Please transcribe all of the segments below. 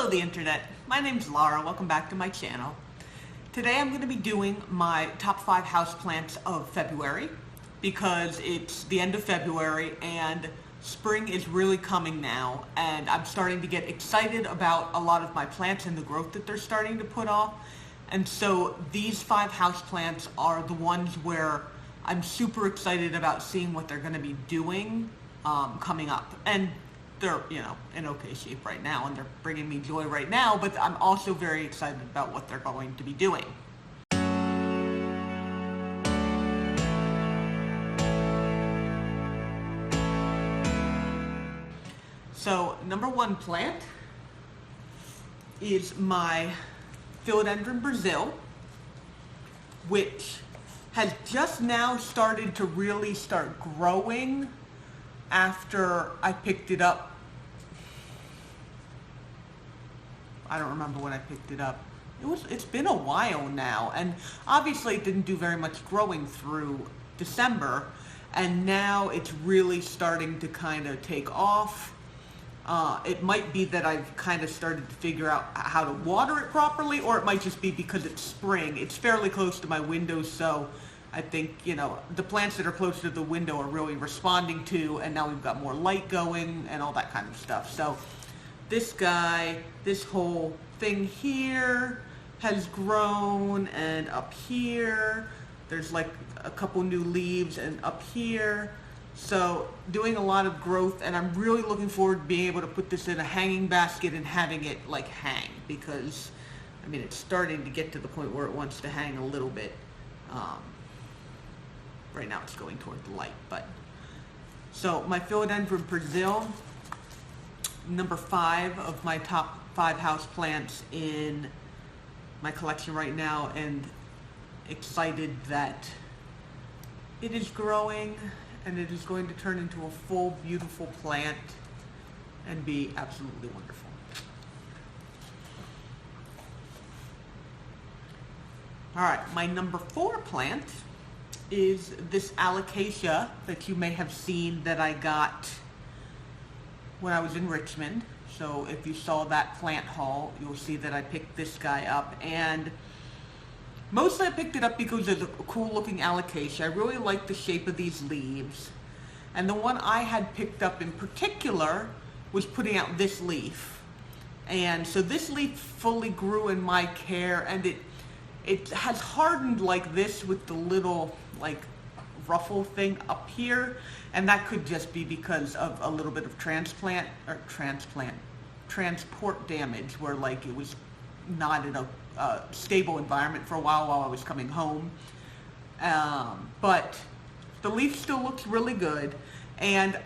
Hello the internet, my name's Laura, welcome back to my channel. Today I'm going to be doing my top 5 houseplants of February because it's the end of February and spring is really coming now, and I'm starting to get excited about a lot of my plants and the growth that they're starting to put off. And so these 5 houseplants are the ones where I'm super excited about seeing what they're going to be doing coming up. And they're, in okay shape right now, and they're bringing me joy right now, but I'm also very excited about what they're going to be doing. So, number 1 plant is my Philodendron Brazil, which has just now started to really start growing after I picked it up. I don't remember when I picked it up. It's been a while now, and obviously it didn't do very much growing through December, and now it's really starting to kind of take off. It might be that I've kind of started to figure out how to water it properly, or it might just be because it's spring. It's fairly close to my window, so I think, the plants that are close to the window are really responding to, and now we've got more light going and all that kind of stuff. So this guy, this whole thing here has grown, and up here, there's like a couple new leaves, and up here. So doing a lot of growth, and I'm really looking forward to being able to put this in a hanging basket and having it like hang, because it's starting to get to the point where it wants to hang a little bit. Right now it's going toward the light, but so my Philodendron Brazil, number 5 of my top 5 houseplants in my collection right now, and excited that it is growing and it is going to turn into a full, beautiful plant and be absolutely wonderful. All right, my number 4 plant is this Alocasia that you may have seen that I got when I was in Richmond. So if you saw that plant haul, you'll see that I picked this guy up, and mostly I picked it up because it's a cool looking Alocasia. I really like the shape of these leaves, and the one I had picked up in particular was putting out this leaf, and so this leaf fully grew in my care, and it has hardened like this with the little ruffle thing up here, and that could just be because of a little bit of transport damage, where it was not in a stable environment for a while I was coming home. But the leaf still looks really good, and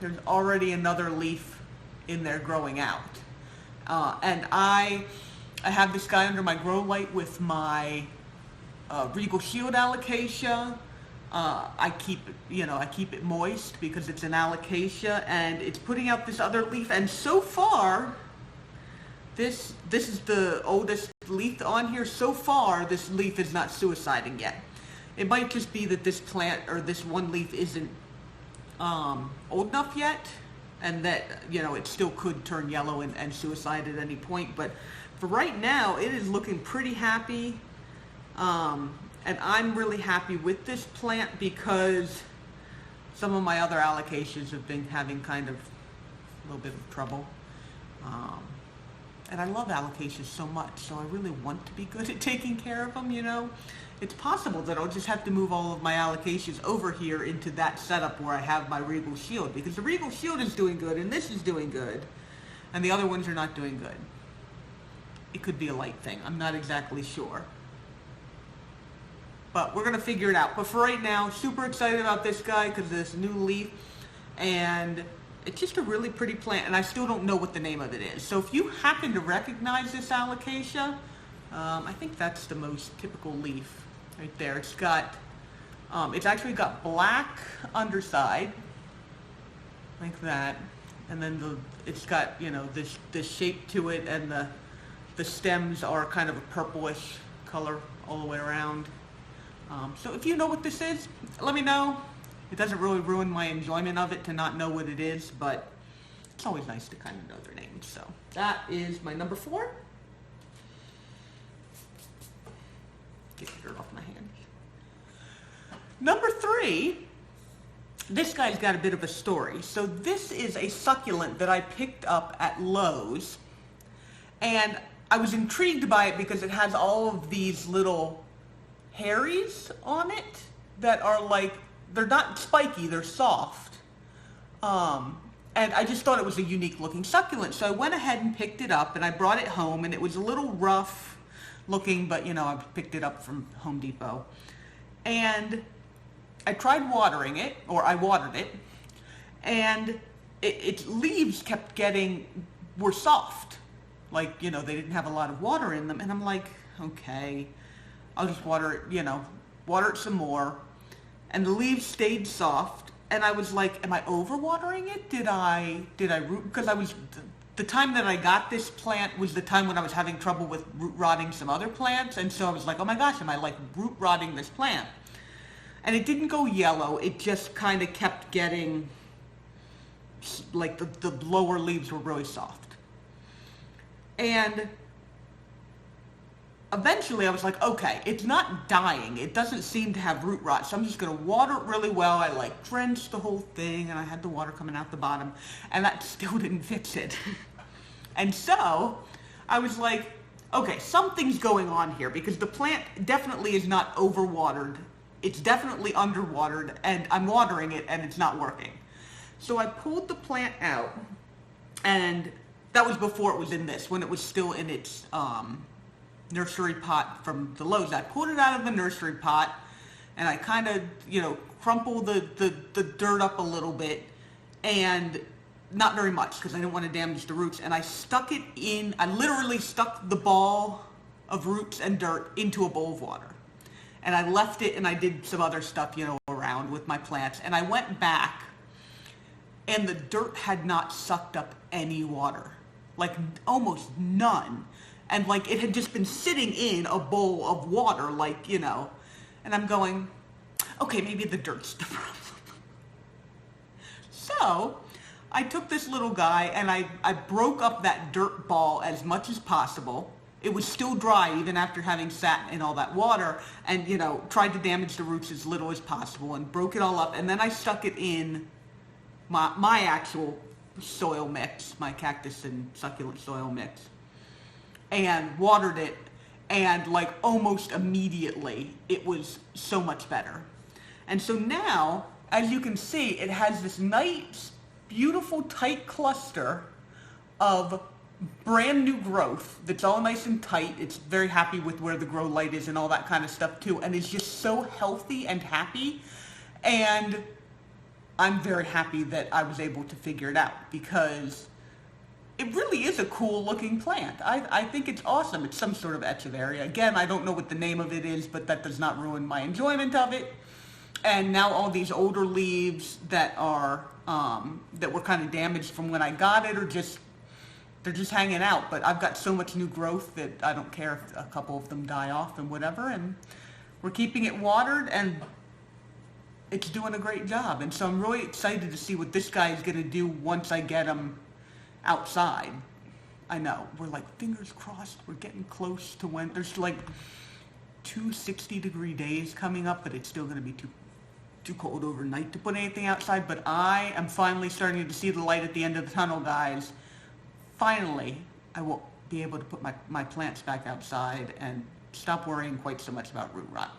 there's already another leaf in there growing out. And I have this guy under my grow light with my Regal Shield Alocasia. I keep it moist because it's an Alocasia, and it's putting out this other leaf, and so far this is the oldest leaf on here. So far this leaf is not suiciding yet. It might just be that this plant, or this one leaf, isn't old enough yet, and that it still could turn yellow and suicide at any point. But for right now, it is looking pretty happy, and I'm really happy with this plant because some of my other Alocasias have been having kind of a little bit of trouble. And I love Alocasias so much, so I really want to be good at taking care of them, It's possible that I'll just have to move all of my Alocasias over here into that setup where I have my Regal Shield, because the Regal Shield is doing good, and this is doing good, and the other ones are not doing good. It could be a light thing. I'm not exactly sure. But we're going to figure it out. But for right now, super excited about this guy because of this new leaf, and it's just a really pretty plant, and I still don't know what the name of it is. So if you happen to recognize this Alocasia, I think that's the most typical leaf right there. It's actually got black underside, like that, and then it's got this shape to it, and the stems are kind of a purplish color all the way around. So if you know what this is, let me know. It doesn't really ruin my enjoyment of it to not know what it is, but it's always nice to kind of know their names. So that is my number 4. Get the dirt off my hands. Number 3, this guy's got a bit of a story. So this is a succulent that I picked up at Lowe's, and I was intrigued by it because it has all of these little hairies on it that are like, they're not spiky, they're soft. And I just thought it was a unique looking succulent. So I went ahead and picked it up and I brought it home, and it was a little rough looking, but you know, I picked it up from Home Depot. And I tried watering it, or I watered it, and its leaves kept were soft. Like, you know, they didn't have a lot of water in them. And I'm like, okay, I'll just water it, water it some more. And the leaves stayed soft. And I was like, am I overwatering it? Did I root? Because the time that I got this plant was the time when I was having trouble with root rotting some other plants. And so I was like, oh my gosh, am I like root rotting this plant? And it didn't go yellow. It just kind of kept getting, like the lower leaves were really soft. And eventually I was like, okay, it's not dying. It doesn't seem to have root rot, so I'm just going to water it really well. I like drenched the whole thing, and I had the water coming out the bottom, and that still didn't fix it. And so I was like, okay, something's going on here, because the plant definitely is not overwatered. It's definitely underwatered, and I'm watering it, and it's not working. So I pulled the plant out, and that was before it was in this, when it was still in its nursery pot from the Lowe's. I pulled it out of the nursery pot, and I kind of, crumpled the dirt up a little bit, and not very much because I didn't want to damage the roots. And I stuck it in, I literally stuck the ball of roots and dirt into a bowl of water. And I left it, and I did some other stuff, around with my plants. And I went back, and the dirt had not sucked up any water, like almost none. And like it had just been sitting in a bowl of water, and I'm going, okay, maybe the dirt's the problem. So I took this little guy and I broke up that dirt ball as much as possible. It was still dry even after having sat in all that water, and tried to damage the roots as little as possible and broke it all up. And then I stuck it in my actual soil mix, my cactus and succulent soil mix, and watered it, and like almost immediately it was so much better. And so now, as you can see, it has this nice, beautiful, tight cluster of brand new growth that's all nice and tight. It's very happy with where the grow light is and all that kind of stuff too, and it's just so healthy and happy. And I'm very happy that I was able to figure it out, because it really is a cool looking plant. I think it's awesome. It's some sort of echeveria. Again, I don't know what the name of it is, but that does not ruin my enjoyment of it. And now all these older leaves that are that were kind of damaged from when I got it they're just hanging out. But I've got so much new growth that I don't care if a couple of them die off and whatever. And we're keeping it watered, and it's doing a great job. And so I'm really excited to see what this guy is going to do once I get him outside. I know, we're like, fingers crossed, we're getting close to when there's like 2 60-degree days coming up, but it's still going to be too cold overnight to put anything outside. But I am finally starting to see the light at the end of the tunnel, guys. Finally, I will be able to put my plants back outside and stop worrying quite so much about root rot.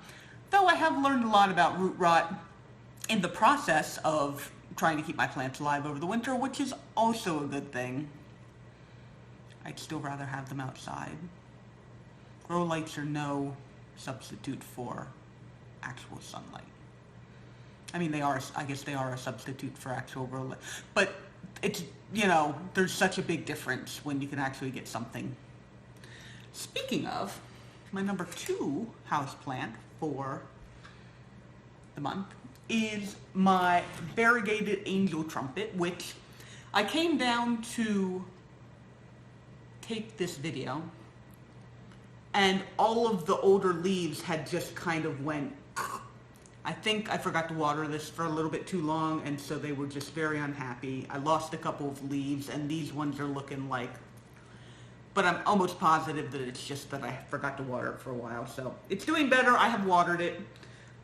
Though I have learned a lot about root rot in the process of trying to keep my plants alive over the winter, which is also a good thing. I'd still rather have them outside. Grow lights are no substitute for actual sunlight. I mean, I guess they are a substitute for actual grow light. But it's, there's such a big difference when you can actually get something. Speaking of, my number 2 houseplant for the month is my Variegated angel trumpet, which I came down to tape this video, and all of the older leaves had just kind of went, I think I forgot to water this for a little bit too long, and so they were just very unhappy. I lost a couple of leaves, and these ones are looking like, but I'm almost positive that it's just that I forgot to water it for a while. So it's doing better. I have watered it,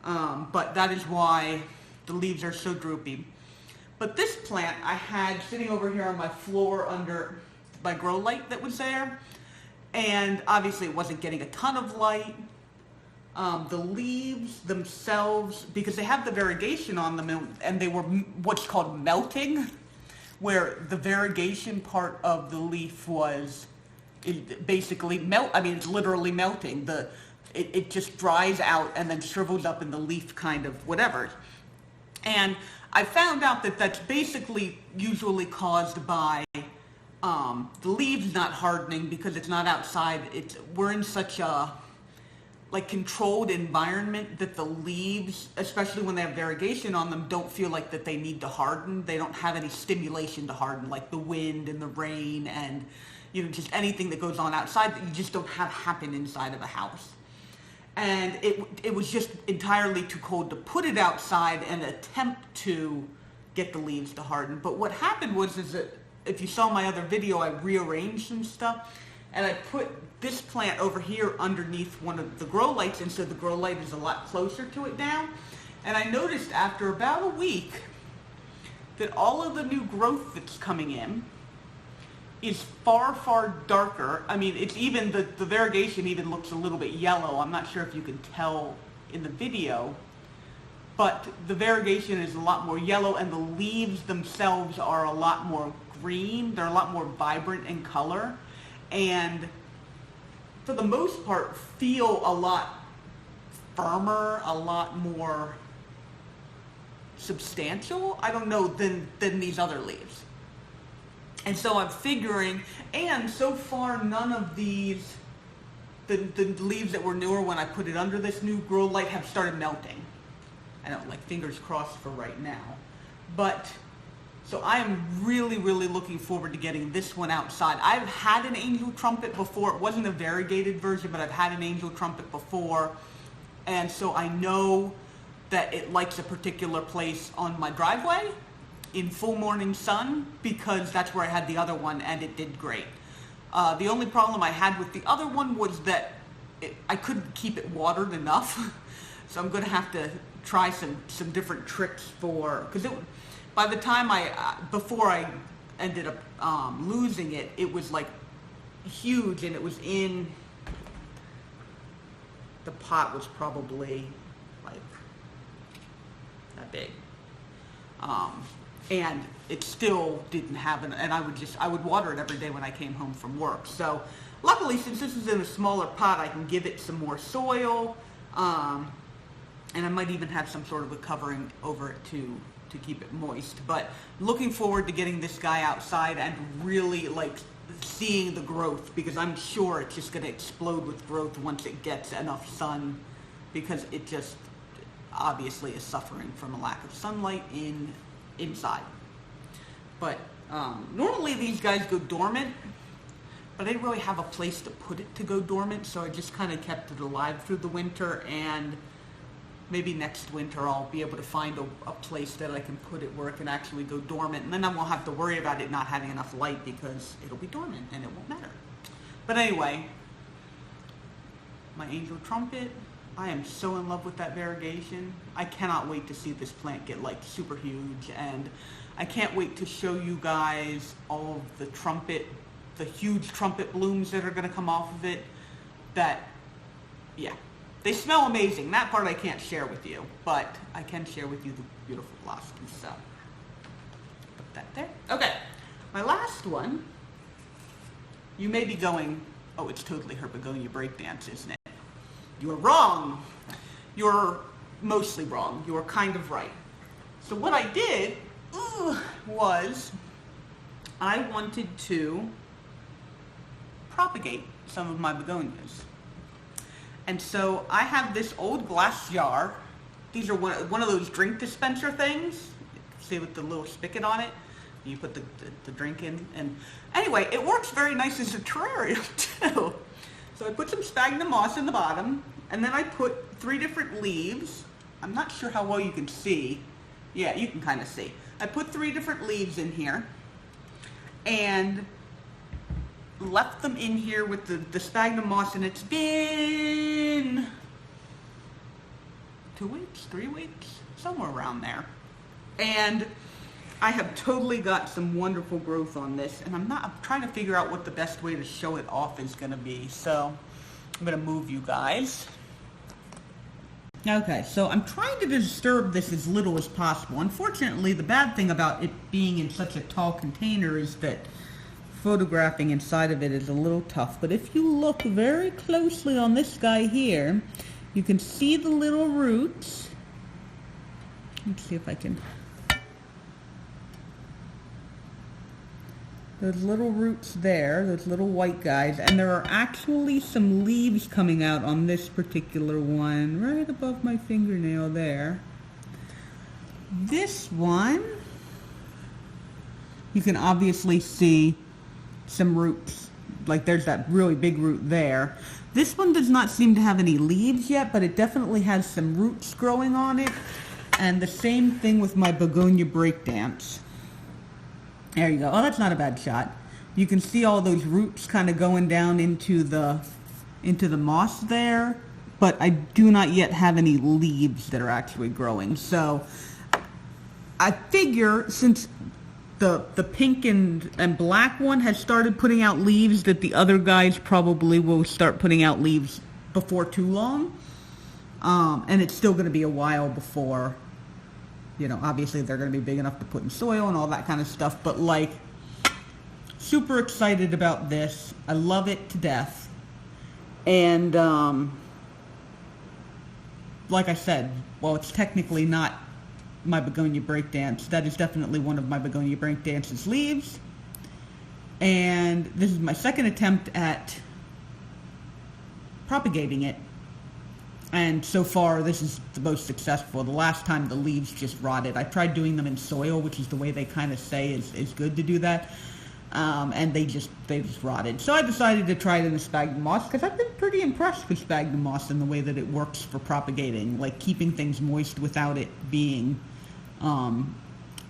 but that is why the leaves are so droopy. But this plant I had sitting over here on my floor under my grow light that was there, and obviously it wasn't getting a ton of light. The leaves themselves, because they have the variegation on them, and they were what's called melting, where the variegation part of the leaf was basically it's literally melting. It just dries out and then shrivels up in the leaf, kind of whatever. And I found out that that's basically usually caused by the leaves not hardening, because it's not outside. We're in such a controlled environment that the leaves, especially when they have variegation on them, don't feel like that they need to harden. They don't have any stimulation to harden, like the wind and the rain and just anything that goes on outside that you just don't have happen inside of a house. And it was just entirely too cold to put it outside and attempt to get the leaves to harden. But what happened was that if you saw my other video, I rearranged some stuff, and I put this plant over here underneath one of the grow lights, and so the grow light is a lot closer to it now. And I noticed after about a week that all of the new growth that's coming in is far, far darker. I mean, it's even, the variegation even looks a little bit yellow. I'm not sure if you can tell in the video, but the variegation is a lot more yellow, and the leaves themselves are a lot more green. They're a lot more vibrant in color, and for the most part feel a lot firmer, a lot more substantial, I don't know, than these other leaves. And so I'm figuring, and so far none of these, the leaves that were newer when I put it under this new grow light have started melting. I know, fingers crossed for right now. But, so I am really, really looking forward to getting this one outside. I've had an angel trumpet before. It wasn't a variegated version, but I've had an angel trumpet before. And so I know that it likes a particular place on my driveway in full morning sun, because that's where I had the other one, and it did great. The only problem I had with the other one was that I couldn't keep it watered enough. So I'm going to have to try some different tricks because by the time before I ended up losing it, it was huge, and it was in, the pot was probably that big. And it still didn't have and I would water it every day when I came home from work. So luckily, since this is in a smaller pot, I can give it some more soil, and I might even have some sort of a covering over it to keep it moist. But looking forward to getting this guy outside and really seeing the growth, because I'm sure it's just going to explode with growth once it gets enough sun, because it just obviously is suffering from a lack of sunlight inside. But normally these guys go dormant, but I didn't really have a place to put it to go dormant, so I just kind of kept it alive through the winter, and maybe next winter I'll be able to find a place that I can put it where it can actually go dormant, and then I won't have to worry about it not having enough light, because it'll be dormant and it won't matter. But anyway, my angel trumpet, I am so in love with that variegation. I cannot wait to see this plant get super huge, and I can't wait to show you guys all of the huge trumpet blooms that are going to come off of it. They smell amazing. That part I can't share with you, but I can share with you the beautiful blossoms. So put that there. Okay, my last one. You may be going, oh, it's totally her Begonia Breakdance, isn't it? You are wrong. You're mostly wrong. You are kind of right. So what I did was I wanted to propagate some of my begonias. And so I have this old glass jar. These are one of those drink dispenser things. See, with the little spigot on it. You put the drink in. And anyway, it works very nice as a terrarium too. So I put some sphagnum moss in the bottom, and then I put 3 different leaves I'm not sure how well you can see. Yeah, you can kind of see. I put 3 different leaves in here and left them in here with the sphagnum moss, and it's been 2 weeks, 3 weeks, somewhere around there. And I have totally got some wonderful growth on this, and I'm trying to figure out what the best way to show it off is going to be. So I'm going to move you guys. Okay, so I'm trying to disturb this as little as possible. Unfortunately, the bad thing about it being in such a tall container is that photographing inside of it is a little tough. But if you look very closely on this guy here, you can see the little roots. Let's see if I can. Those little roots there, those little white guys, and there are actually some leaves coming out on this particular one, right above my fingernail there. This one, you can obviously see some roots, like there's that really big root there. This one does not seem to have any leaves yet, but it definitely has some roots growing on it. And the same thing with my Begonia Breakdance. There you go. Oh, that's not a bad shot. You can see all those roots kind of going down into the moss there, but I do not yet have any leaves that are actually growing. So I figure since the pink and black one has started putting out leaves, that the other guys probably will start putting out leaves before too long. And it's still going to be a while before, you know, obviously they're going to be big enough to put in soil and all that kind of stuff, but like, super excited about this. I love it to death. And like I said, well, it's technically not my Begonia Breakdance. That is definitely one of my Begonia Breakdance's leaves. And this is my second attempt at propagating it. And so far, this is the most successful. The last time the leaves just rotted. I tried doing them in soil, which is the way they kind of say is good to do that. And they just rotted. So I decided to try it in the sphagnum moss, because I've been pretty impressed with sphagnum moss and the way that it works for propagating, like keeping things moist without it being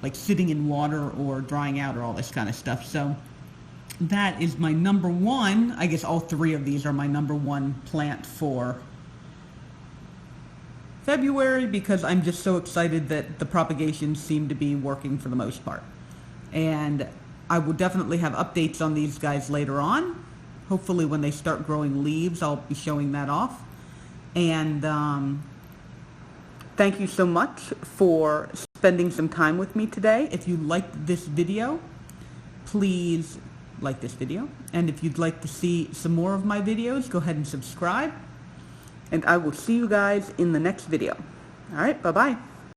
like sitting in water or drying out or all this kind of stuff. So that is my number one. I guess all 3 of these are my number 1 plant for February, because I'm just so excited that the propagations seem to be working for the most part. And I will definitely have updates on these guys later on. Hopefully when they start growing leaves, I'll be showing that off. And thank you so much for spending some time with me today. If you liked this video, please like this video. And if you'd like to see some more of my videos, go ahead and subscribe. And I will see you guys in the next video. All right, bye-bye.